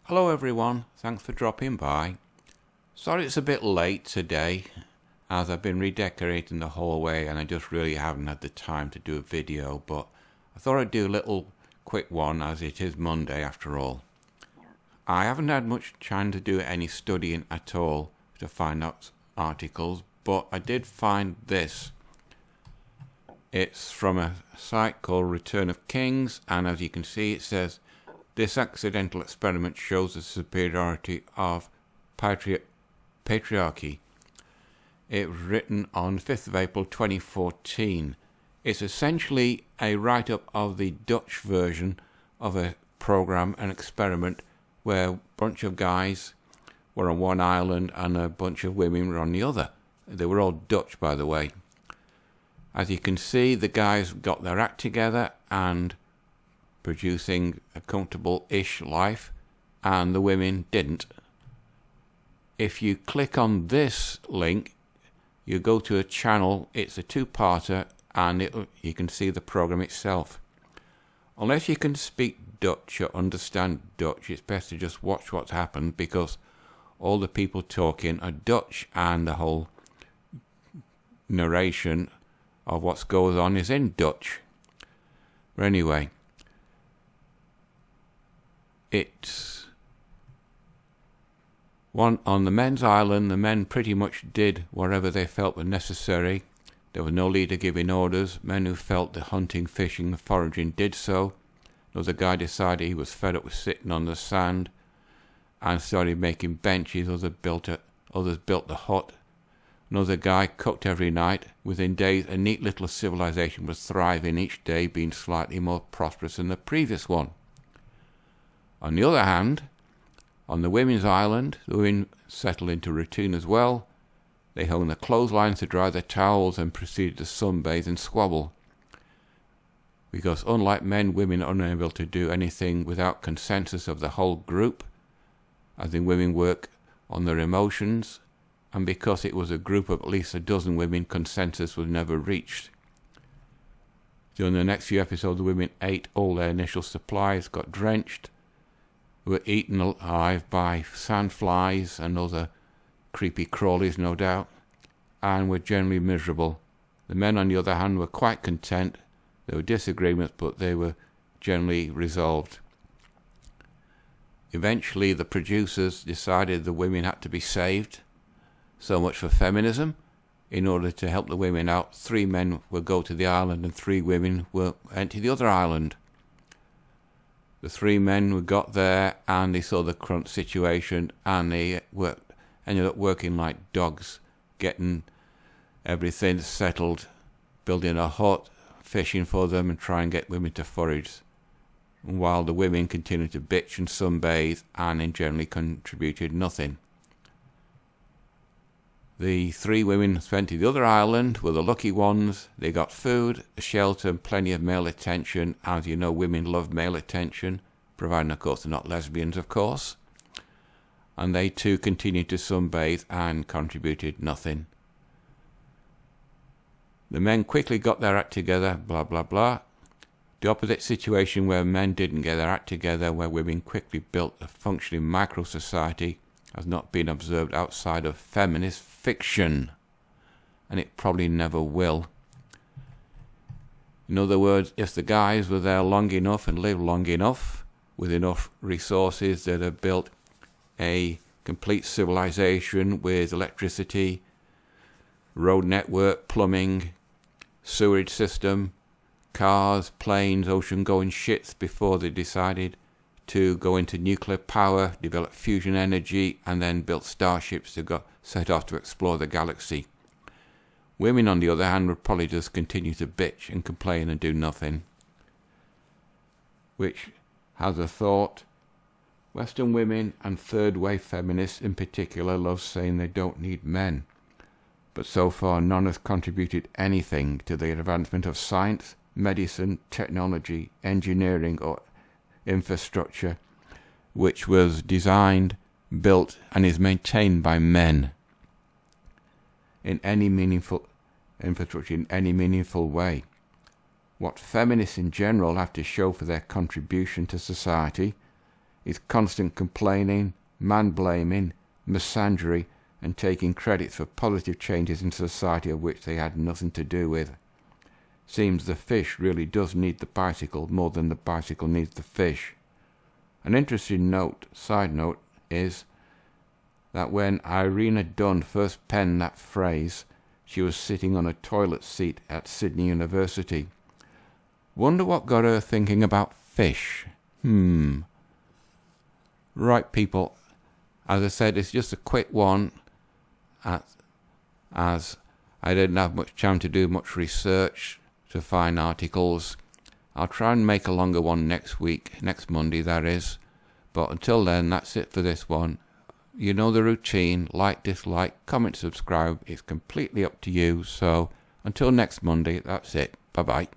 Hello everyone, thanks for dropping by. Sorry it's a bit late today, as I've been redecorating the hallway and I just really haven't had the time to do a video, but I thought I'd do a little quick one as it is Monday after all. I haven't had much time to do any studying at all to find out articles, but I did find this. It's from a site called Return of Kings, and as you can see it says, this accidental experiment shows the superiority of patriarchy. It was written on 5th of April 2014. It's essentially a write-up of the Dutch version of a program, an experiment, where a bunch of guys were on one island and a bunch of women were on the other. They were all Dutch, by the way. As you can see, the guys got their act together and producing a comfortable-ish life, and the women didn't. If you click on this link, you go to a channel. It's a two-parter, and you can see the program itself. Unless you can speak Dutch or understand Dutch, it's best to just watch what's happened, because all the people talking are Dutch, and the whole narration of what goes on is in Dutch. But anyway, it's one on the men's island. The men pretty much did whatever they felt was necessary. There was no leader giving orders. Men who felt the hunting, fishing and foraging did so. Another guy decided he was fed up with sitting on the sand and started making benches. Others built the hut. Another guy cooked every night. Within days, a neat little civilization was thriving, each day being slightly more prosperous than the previous one. On the other hand, on the women's island, the women settled into routine as well. They hung their clotheslines to dry their towels and proceeded to sunbathe and squabble. Because unlike men, women are unable to do anything without consensus of the whole group, as in women work on their emotions, and because it was a group of at least a dozen women, consensus was never reached. During the next few episodes, the women ate all their initial supplies, got drenched, were eaten alive by sandflies and other creepy crawlies, no doubt, and were generally miserable. The men, on the other hand, were quite content. There were disagreements, but they were generally resolved. Eventually, the producers decided the women had to be saved. So much for feminism. In order to help the women out, 3 men would go to the island and 3 women went to the other island. The 3 men got there and they saw the current situation, and they ended up working like dogs, getting everything settled, building a hut, fishing for them and trying to get women to forage, while the women continued to bitch and sunbathe and generally contributed nothing. The 3 women went to the other island were the lucky ones. They got food, a shelter and plenty of male attention. As you know, women love male attention, providing of course they're not lesbians, of course. And they too continued to sunbathe and contributed nothing. The men quickly got their act together, blah blah blah. The opposite situation where men didn't get their act together, where women quickly built a functioning micro-society, has not been observed outside of feminist fiction, and it probably never will. In other words, if the guys were there long enough and lived long enough, with enough resources, they'd have built a complete civilization with electricity, road network, plumbing, sewerage system, cars, planes, ocean-going ships before they decided to go into nuclear power, develop fusion energy, and then built starships to set off to explore the galaxy. Women, on the other hand, would probably just continue to bitch and complain and do nothing. Which has a thought. Western women and third-wave feminists in particular love saying they don't need men. But so far none has contributed anything to the advancement of science, medicine, technology, engineering or infrastructure, which was designed, built and is maintained by men in any meaningful infrastructure, in any meaningful way. What feminists in general have to show for their contribution to society his constant complaining, man-blaming, misandry, and taking credit for positive changes in society of which they had nothing to do with. Seems the fish really does need the bicycle more than the bicycle needs the fish. An interesting side note, is that when Irina Dunn first penned that phrase, she was sitting on a toilet seat at Sydney University. Wonder what got her thinking about fish. Right, people. As I said, it's just a quick one, as I didn't have much time to do much research to find articles. I'll try and make a longer one next week, next Monday that is. But until then, that's it for this one. You know the routine. Like, dislike, comment, subscribe. It's completely up to you. So until next Monday, that's it. Bye-bye.